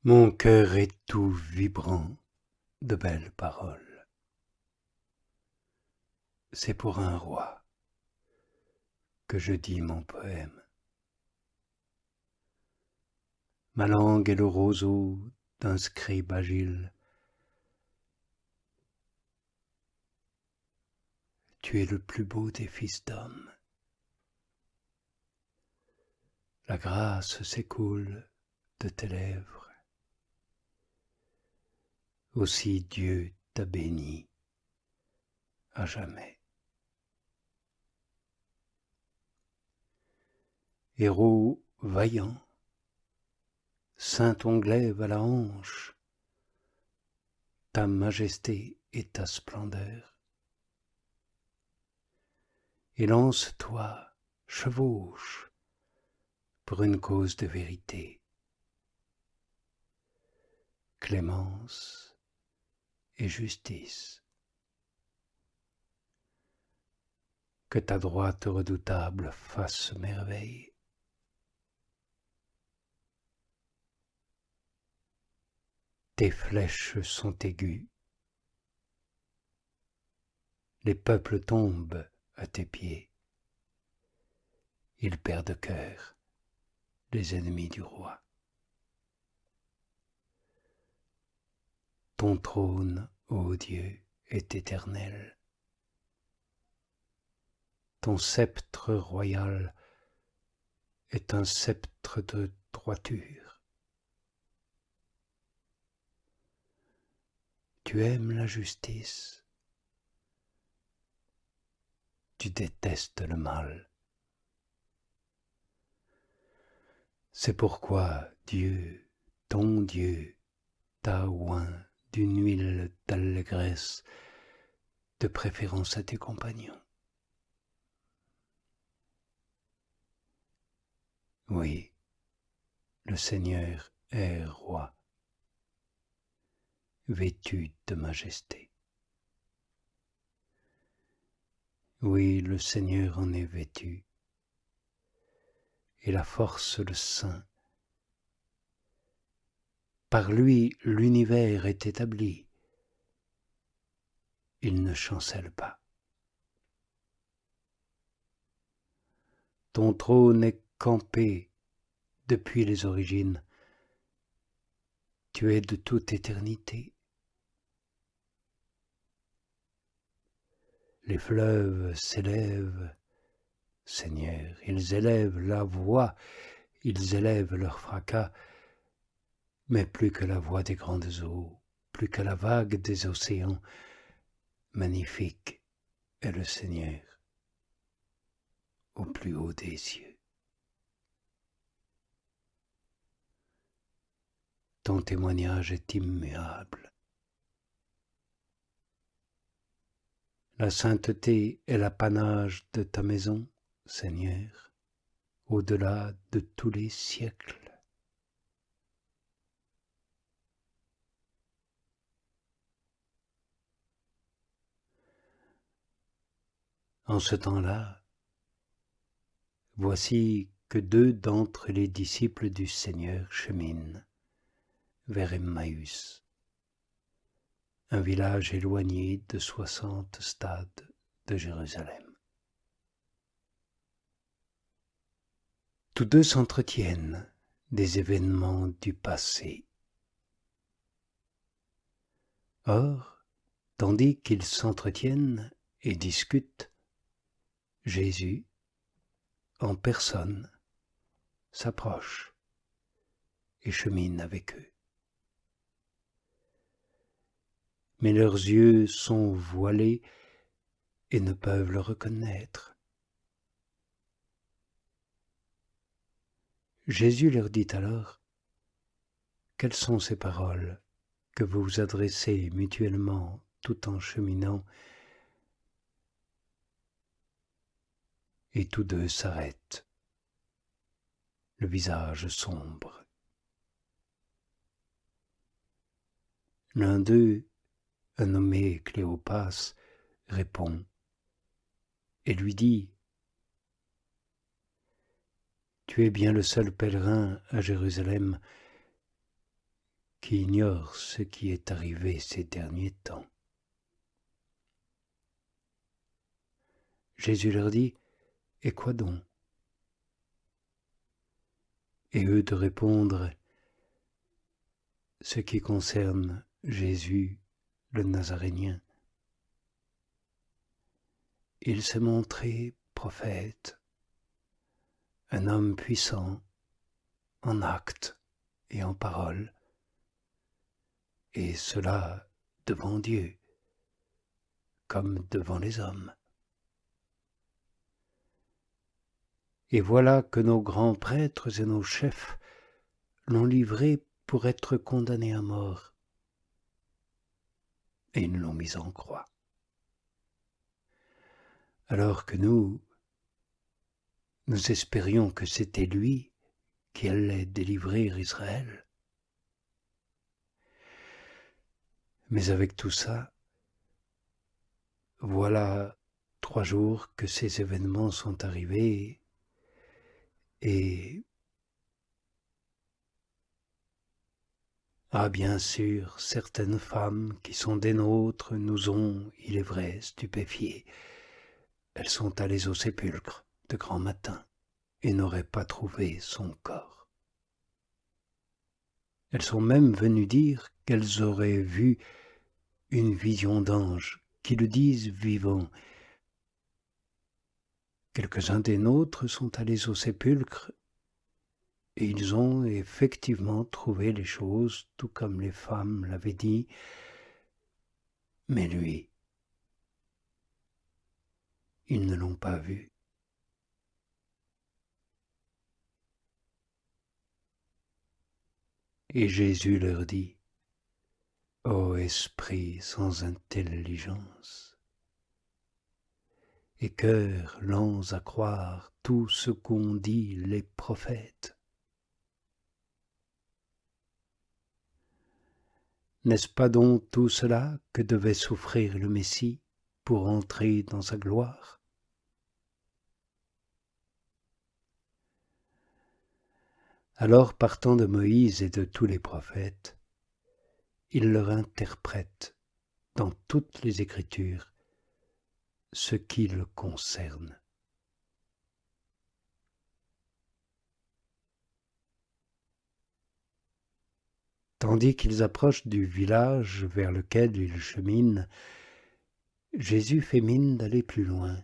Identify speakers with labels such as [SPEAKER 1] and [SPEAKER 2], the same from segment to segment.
[SPEAKER 1] Mon cœur est tout vibrant de belles paroles. C'est pour un roi que je dis mon poème. Ma langue est le roseau d'un scribe agile. Tu es le plus beau des fils d'hommes. La grâce s'écoule de tes lèvres. Aussi Dieu t'a béni à jamais. Héros vaillant, saint ton glaive à la hanche, ta majesté et ta splendeur. Et lance-toi, chevauche, pour une cause de vérité. Clémence et justice. Que ta droite redoutable fasse merveille. Tes flèches sont aiguës. Les peuples tombent à tes pieds. Ils perdent cœur, les ennemis du roi. Ton trône, ô Dieu, est éternel. Ton sceptre royal est un sceptre de droiture. Tu aimes la justice. Tu détestes le mal. C'est pourquoi Dieu, ton Dieu, t'a oint d'une huile d'allégresse, de préférence à tes compagnons. Oui, le Seigneur est roi, vêtu de majesté. Oui, le Seigneur en est vêtu, et la force le ceint. Par lui, l'univers est établi. Il ne chancelle pas. Ton trône est campé depuis les origines. Tu es de toute éternité. Les fleuves s'élèvent, Seigneur, ils élèvent la voix, ils élèvent leur fracas, mais plus que la voix des grandes eaux, plus que la vague des océans, magnifique est le Seigneur au plus haut des cieux. Ton témoignage est immuable. La sainteté est l'apanage de ta maison, Seigneur, au-delà de tous les siècles. En ce temps-là, voici que deux d'entre les disciples du Seigneur cheminent vers Emmaüs, un village éloigné de 60 stades de Jérusalem. Tous deux s'entretiennent des événements du passé. Or, tandis qu'ils s'entretiennent et discutent, Jésus, en personne, s'approche et chemine avec eux. Mais leurs yeux sont voilés et ne peuvent le reconnaître. Jésus leur dit alors: « Quelles sont ces paroles que vous vous adressez mutuellement tout en cheminant ?» Et tous deux s'arrêtent, le visage sombre. L'un d'eux, un nommé Cléopas, répond et lui dit: « Tu es bien le seul pèlerin à Jérusalem qui ignorent ce qui est arrivé ces derniers temps. Jésus leur dit, « Et quoi donc ?» Et eux de répondre, « Ce qui concerne Jésus, le Nazarénien. Il s'est montré prophète, un homme puissant en actes et en paroles, et cela devant Dieu, comme devant les hommes. Et voilà que nos grands prêtres et nos chefs l'ont livré pour être condamné à mort, et ils l'ont mis en croix. Alors que nous espérions que c'était lui qui allait délivrer Israël. Mais avec tout ça, voilà 3 jours que ces événements sont arrivés et bien sûr, certaines femmes qui sont des nôtres nous ont, il est vrai, stupéfiés. Elles sont allées au sépulcre de grand matin et n'auraient pas trouvé son corps. Elles sont même venues dire qu'elles auraient vu une vision d'ange qui le disent vivant. Quelques-uns des nôtres sont allés au sépulcre et ils ont effectivement trouvé les choses tout comme les femmes l'avaient dit, mais lui, ils ne l'ont pas vu. Et Jésus leur dit, « Ô esprit sans intelligence, et cœurs lents à croire tout ce qu'ont dit les prophètes, n'est-ce pas donc tout cela que devait souffrir le Messie pour entrer dans sa gloire ? » Alors, partant de Moïse et de tous les prophètes, il leur interprète dans toutes les Écritures ce qui le concerne. Tandis qu'ils approchent du village vers lequel ils cheminent, Jésus fait mine d'aller plus loin.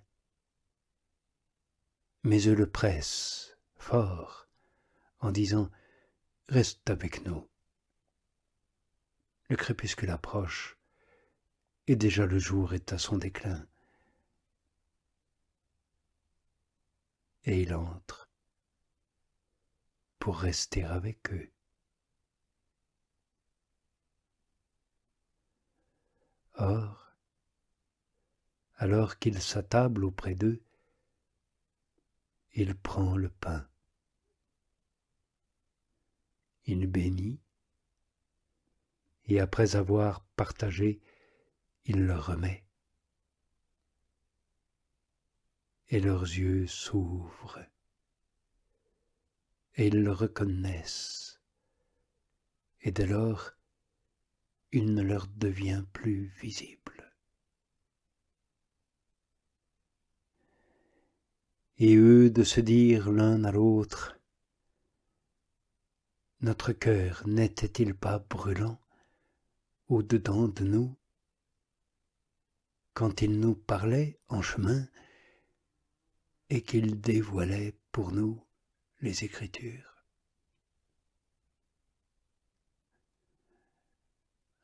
[SPEAKER 1] Mais eux le pressent fort en disant « Reste avec nous ». Le crépuscule approche et déjà le jour est à son déclin. Et il entre pour rester avec eux. Or, alors qu'il s'attable auprès d'eux, il prend le pain. Il bénit, et après avoir partagé, il le remet. Et leurs yeux s'ouvrent, et ils le reconnaissent, et dès lors, il ne leur devient plus visible. Et eux de se dire l'un à l'autre, « Notre cœur n'était-il pas brûlant au-dedans de nous quand il nous parlait en chemin et qu'il dévoilait pour nous les Écritures ?»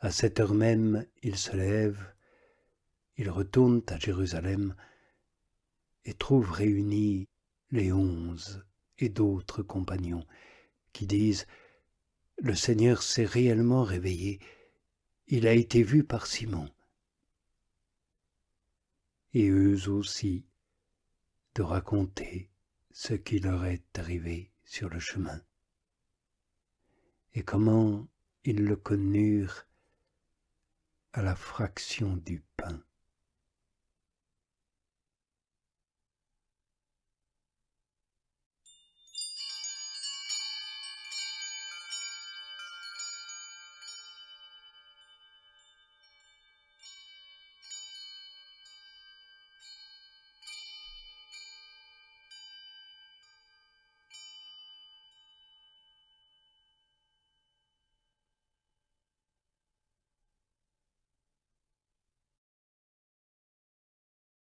[SPEAKER 1] À cette heure même, ils se lèvent, ils retournent à Jérusalem et trouvent réunis les 11 et d'autres compagnons qui disent « Le Seigneur s'est réellement réveillé, il a été vu par Simon. » Et eux aussi de raconter ce qui leur est arrivé sur le chemin et comment ils le connurent à la fraction du pain.